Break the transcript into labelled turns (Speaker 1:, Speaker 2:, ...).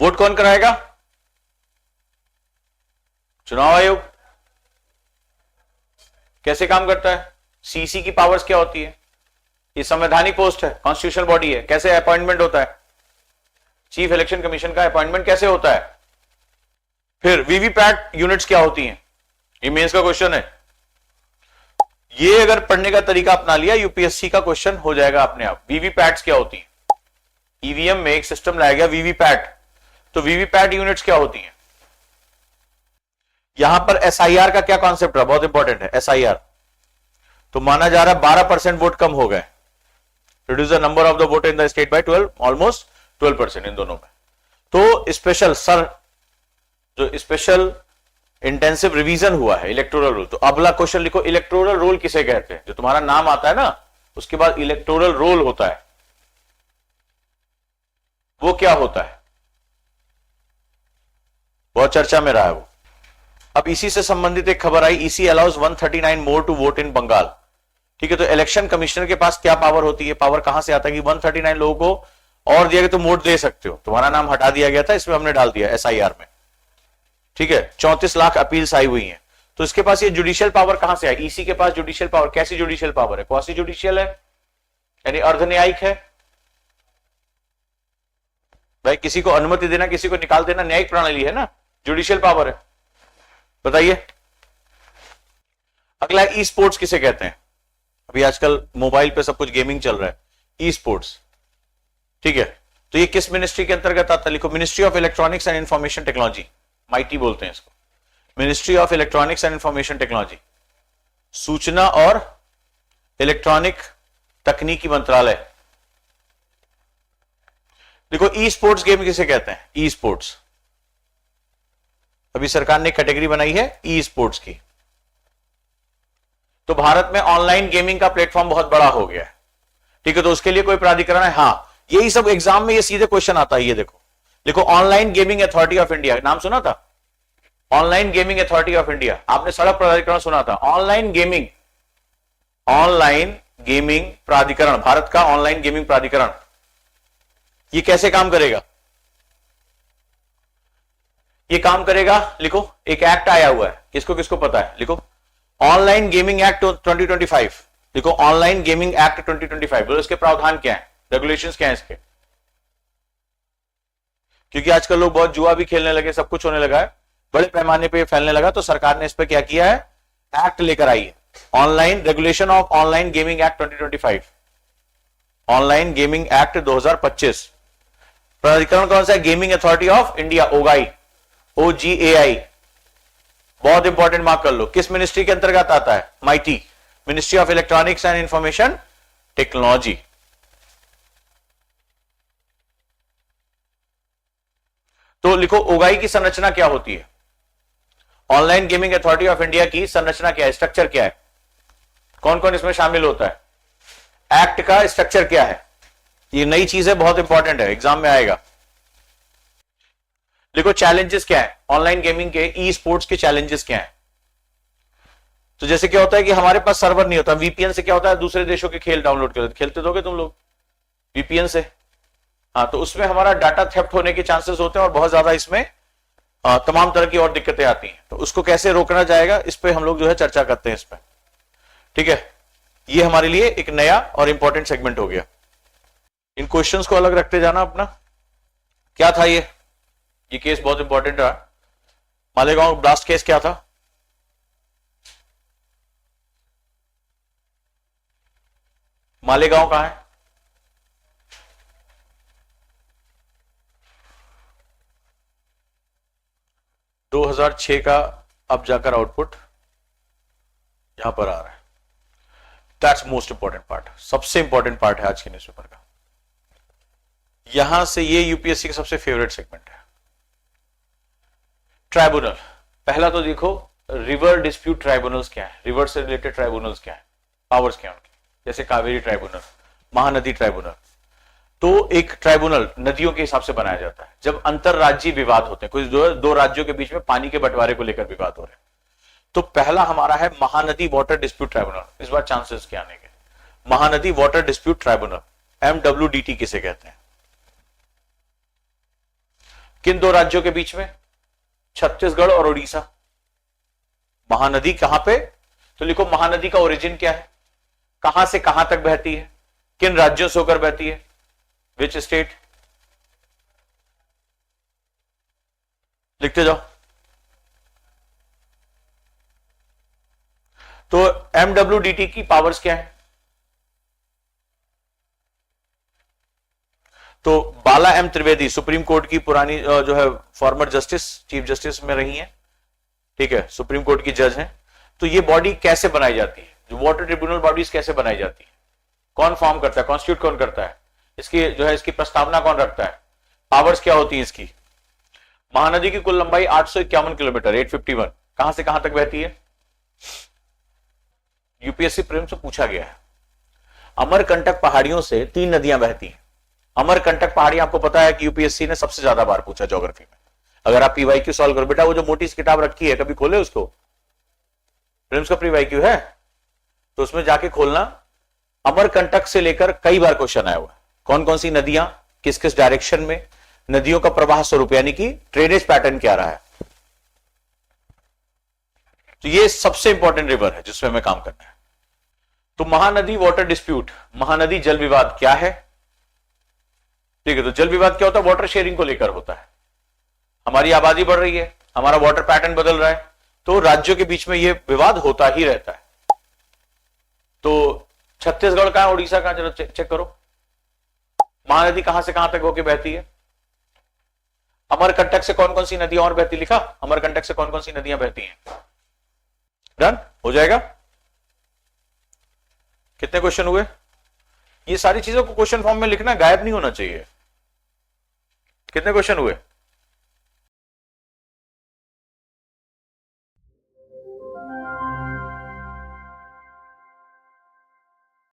Speaker 1: Vote कौन कराएगा? चुनाव आयोग। कैसे काम करता है? सीसी की पावर्स क्या होती है? ये संवैधानिक पोस्ट है, कॉन्स्टिट्यूशनल बॉडी है। कैसे अपॉइंटमेंट होता है? चीफ इलेक्शन कमीशन का अपॉइंटमेंट कैसे होता है? फिर वीवीपैट यूनिट्स क्या होती हैं? ये मेंस का क्वेश्चन है। ये अगर पढ़ने का तरीका अपना लिया यूपीएससी का क्वेश्चन हो जाएगा अपने आप। वीवीपैट्स क्या होती हैं? ईवीएम में एक सिस्टम लाया गया वीवीपैट, तो वीवीपैट यूनिट्स क्या होती हैं? यहां पर एसआईआर का क्या कॉन्सेप्ट है? बहुत इंपॉर्टेंट है एसआईआर। तो माना जा रहा है 12% वोट कम हो गए, reduce the number of the vote in the state by 12, almost 12% इन दोनों में। तो स्पेशल जो स्पेशल इंटेंसिव रिवीजन हुआ है इलेक्टोरल रोल। तो अगला क्वेश्चन लिखो, इलेक्टोरल रोल किसे कहते हैं? जो तुम्हारा नाम आता है ना, उसके बाद इलेक्टोरल रोल होता है, वो क्या होता है? बहुत चर्चा में रहा है वो। अब इसी से संबंधित एक खबर आई, EC allows 139 more to vote in Bengal. ठीक है, तो इलेक्शन कमिश्नर के पास क्या पावर होती है? पावर कहां से आता है कि 139 लोगों को और दिया गया तो वोट दे सकते हो। तुम्हारा नाम हटा दिया गया था, इसमें हमने डाल दिया एसआईआर में। ठीक है, 34 लाख अपील्स आई हुई हैं, तो इसके पास ये जुडिशियल पावर कहां से आई? ईसी के पास जुडिशियल पावर। कैसी जुडिशियल पावर है? क्वासी जुडिशियल है, यानी अर्ध न्यायिक है। भाई किसी को अनुमति देना, किसी को निकाल देना न्यायिक प्रणाली है ना, जुडिशियल पावर है। बताइए। अगला ई स्पोर्ट्स किसे कहते हैं? अभी आजकल मोबाइल पे सब कुछ गेमिंग चल रहा है, ई स्पोर्ट्स। ठीक है, तो ये किस मिनिस्ट्री के अंतर्गत आता है? लिखो, ministry of electronics and information technology, mighty बोलते हैं इसको, ministry of electronics and information technology, सूचना और इलेक्ट्रॉनिक तकनीकी मंत्रालय। देखो, ई स्पोर्ट्स गेम किसे कहते हैं? E sports. अभी सरकार ने कैटेगरी बनाई है ई स्पोर्ट्स की। तो भारत में ऑनलाइन गेमिंग का प्लेटफॉर्म बहुत बड़ा हो गया है। ठीक है, तो उसके लिए कोई प्राधिकरण है? हाँ, यही सब एग्जाम में ये सीधे क्वेश्चन आता है। ये देखो online gaming authority of India, नाम सुना था? Online gaming authority of India. आपने सड़क प्राधिकरण सुना था? ऑनलाइन गेमिंग प्राधिकरण, भारत का ऑनलाइन गेमिंग प्राधिकरण। ये कैसे काम करेगा? ये काम करेगा, लिखो, एक एक्ट आया हुआ है, किसको किसको पता है? लिखो, ऑनलाइन गेमिंग एक्ट 2025। लिखो, ऑनलाइन गेमिंग एक्ट 2025। बोलो इसके प्रावधान क्या है, रेगुलेशंस क्या है इसके? क्योंकि आजकल लोग बहुत जुआ भी खेलने लगे, सब कुछ होने लगा है, बड़े पैमाने पे फैलने लगा, तो सरकार ने इस पर क्या किया है? एक्ट लेकर आई है, online regulation of online gaming act 2025, online gaming act 2025। प्राधिकरण कौन सा है? Gaming authority of India, OGAI, OGAI। बहुत इंपॉर्टेंट, मार्क कर लो। किस मिनिस्ट्री के अंतर्गत आता है? MeitY, ministry of electronics and information technology. तो लिखो, ओगाई की संरचना क्या होती है? Online gaming authority of India की संरचना क्या है, स्ट्रक्चर क्या है? कौन कौन इसमें शामिल होता है? एक्ट का स्ट्रक्चर क्या है? ये नई चीज है, बहुत इंपॉर्टेंट है, एग्जाम में आएगा। देखो, चैलेंजेस क्या है ऑनलाइन गेमिंग के, ई स्पोर्ट्स के चैलेंजेस क्या है? तो जैसे क्या होता है कि हमारे पास सर्वर नहीं होता, वीपीएन से क्या होता है, दूसरे देशों के खेल डाउनलोड कर खेलते दोगे तुम लोग वीपीएन से? हाँ, तो उसमें हमारा डाटा थेफ्ट होने के चांसेस होते हैं और बहुत ज्यादा इसमें तमाम तरह की और दिक्कतें आती हैं। तो उसको कैसे रोकना जाएगा, इस पे हम लोग जो है चर्चा करते हैं इस पे। ठीक है, ये हमारे लिए एक नया और इंपॉर्टेंट सेगमेंट हो गया। इन क्वेश्चंस को अलग रखते जाना अपना। क्या था ये केस बहुत इंपॉर्टेंट रहा। मालेगांव ब्लास्ट केस क्या था? मालेगांव कहां है? दो 2006 का अब जाकर आउटपुट यहां पर आ रहा है। दैट्स मोस्ट इंपॉर्टेंट पार्ट, सबसे इंपॉर्टेंट पार्ट है आज के न्यूज़पेपर का। यहां से ये यूपीएससी का सबसे फेवरेट सेगमेंट है। ट्राइब्यूनल, पहला तो देखो रिवर डिस्प्यूट ट्राइब्यूनल्स क्या है, रिवर से रिलेटेड ट्राइब्यूनल्स क्या है, पावर्स क्या है उनकी, जैसे कावेरी ट्राइब्यूनल, महानदी ट्राइब्यूनल। तो एक ट्राइब्यूनल नदियों के हिसाब से बनाया जाता है जब अंतरराज्यीय विवाद होते हैं, कुछ दो राज्यों के बीच में पानी के बंटवारे को लेकर विवाद हो रहे हैं। तो पहला हमारा है महानदी वाटर डिस्प्यूट ट्राइब्यूनल। इस बार चांसेस क्या आने के, Mahanadi water dispute tribunal, MWDT किसे कहते हैं? किन दो राज्यों के बीच में? छत्तीसगढ़ और उड़ीसा। महानदी कहां पे? तो लिखो महानदी का ओरिजिन क्या है, कहां से कहां तक बहती है, किन राज्यों से होकर बहती है, विच स्टेट? लिखते जाओ। तो MWDT की पावर्स क्या है? तो बाला एम त्रिवेदी सुप्रीम कोर्ट की पुरानी जो है फॉर्मर जस्टिस, चीफ जस्टिस में रही हैं, ठीक है, सुप्रीम कोर्ट की जज हैं। तो ये बॉडी कैसे बनाई जाती है, जो वाटर ट्रिब्यूनल बॉडीज कैसे बनाई जाती है, कौन फॉर्म करता है, कॉन्स्टिट्यूट कौन करता है, इसकी जो है इसकी प्रस्तावना कौन रखता है, पावर्स क्या होती है इसकी? महानदी की कुल लंबाई 851 किलोमीटर, 851, कहां से कहां तक बहती है? यूपीएससी प्रेम से पूछा गया है। अमरकंटक पहाड़ियों से 3 नदियां बहती हैं। अमरकंटक पहाड़ी आपको पता है कि यूपीएससी ने सबसे ज्यादा बार पूछा ज्योग्राफी में। अगर आप पीवाईक्यू सॉल्व करो, बेटा वो जो मोटी सी किताब रखी है कभी खोले उसको, प्रिम्स का पीवाईक्यू है तो उसमें जाके खोलना। अमरकंटक से लेकर कई बार क्वेश्चन आया हुआ है, कौन कौन सी नदियां किस किस डायरेक्शन में, नदियों का प्रवाह स्वरूप यानी कि ड्रेनेज पैटर्न क्या रहा है। तो ये सबसे इंपॉर्टेंट रिवर है जिसमें हमें काम करना है। तो महानदी वाटर डिस्प्यूट, महानदी जल विवाद क्या है? ठीक है, तो जल विवाद क्या होता है? वाटर शेयरिंग को लेकर होता है। हमारी आबादी बढ़ रही है, हमारा वाटर पैटर्न बदल रहा है, तो राज्यों के बीच में यह विवाद होता ही रहता है। तो छत्तीसगढ़ कहां, उड़ीसा कहां, चलो चेक करो। महानदी कहां से कहां तक होकर बहती है? अमरकंटक से कौन कौन सी नदियां और बहती, लिखा अमरकंटक से कौन कौन सी नदियां बहती हैं? डन हो जाएगा। कितने क्वेश्चन हुए? ये सारी चीजों को क्वेश्चन फॉर्म में लिखना, गायब नहीं होना चाहिए। कितने क्वेश्चन हुए?